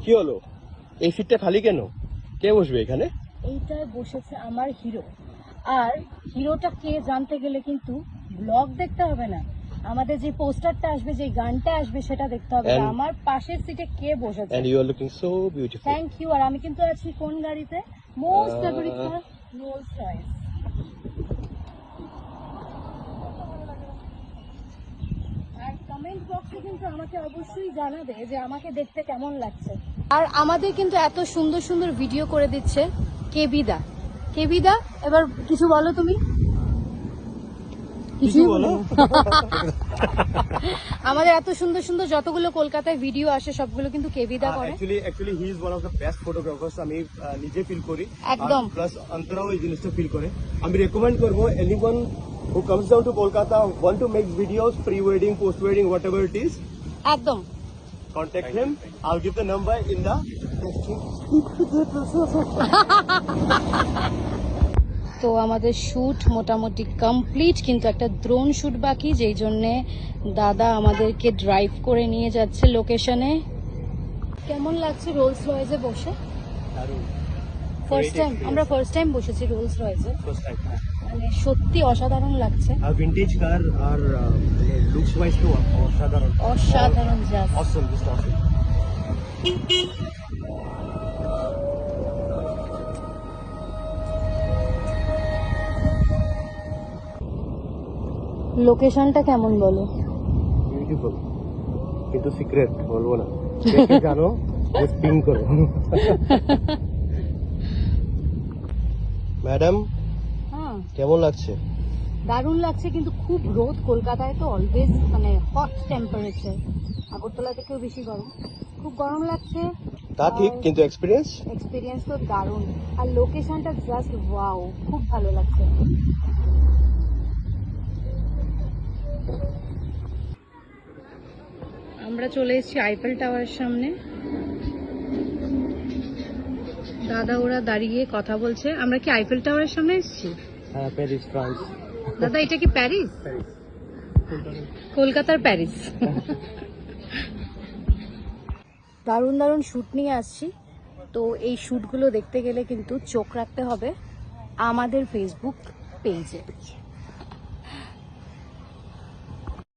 কি হলো, এই সিটটা খালি কেন? কে বসবে এখানে? এইটায় বসেছে আমার হিরো। আর হিরোটা কে জানতে গেলে কিন্তু ব্লগ দেখতে হবে না, আমাদের যে পোস্টারটা আসবে, যে গানটা আসবে সেটা দেখতে হবে। And- আমার পাশের সিটে কে বসেছে। And you are looking so beautiful. Thank you. আর আমি কিন্তু আছি কোন গাড়িতে? Most favourite car, Rolls Royce. আর কমেন্ট বক্সে কিন্তু আমাকে অবশ্যই জানাবে যে আমাকে দেখতে কেমন লাগছে। আর আমাদের কিন্তু এত সুন্দর সুন্দর ভিডিও করে দিচ্ছে কেবিদা। কেবিদা, এবার কিছু বলো তুমি। কিছু বলো। আমাদের এত সুন্দর সুন্দর যতগুলো কলকাতায় ভিডিও আসে সবগুলো কিন্তু কেবিদা করে। Actually he is one of the best photographers, আমি নিজে ফিল করি। একদম। প্লাস অন্তরাও এই জিনিসটা ফিল করে। আমি রেকমেন্ড করব anyone who comes down to Kolkata, want to make videos, pre-wedding, post-wedding, whatever it is, একদম। contact him. I'll give the number in the তো আমাদের শুট মোটামুটি কমপ্লিট, কিন্তু একটা ড্রোন শুট বাকি, যেই জন্যে দাদা আমাদেরকে ড্রাইভ করে নিয়ে যাচ্ছে লোকেশনে। কেমন লাগছে রোলস রয়েসে বসে? ফার্স্ট টাইম, আমরা ফার্স্ট টাইম বসেছি রোলস রয়েসে, first time. মানে সত্যি অসাধারণ লাগছে। আর ভিন্টেজ কার আর লুকস ওয়াইজ তো অসাধারণ। অসাধারণ জাস্ট। Awesome, just awesome. লোকেশনটা কেমন বলো? বিউটিফুল, কিন্তু সিক্রেট বলবো না। দেখে জানো, জাস্ট পিং করো। ম্যাডাম হ্যাঁ, কেমন লাগছে? দারুণ লাগছে, কিন্তু খুব রোদ। কলকাতায় তো অলওয়েজ মানে হট টেম্পারেচার, আগরতলা থেকেও বেশি গরম। খুব গরম লাগছে। তা ঠিক, কিন্তু এক্সপিরিয়েন্স এক্সপিরিয়েন্স তো দারুণ। আর লোকেশনটা জাস্ট ওয়াও, খুব ভালো লাগছে। আমরা চলে এসেছি আইফেল টাওয়ারের সামনে। দাদা ওরা দাঁড়িয়ে কথা বলছে। আমরা কি আইফেল টাওয়ারের সামনে এসেছি? হ্যাঁ, প্যারিস, ফ্রান্স। দাদা এটা কি প্যারিস? কলকাতার প্যারিস। দারুণ দারুণ শ্যুট নিয়ে আসছি। তো এই শ্যুটগুলো দেখতে গেলে কিন্তু চোখ রাখতে হবে আমাদের ফেসবুক পেজে।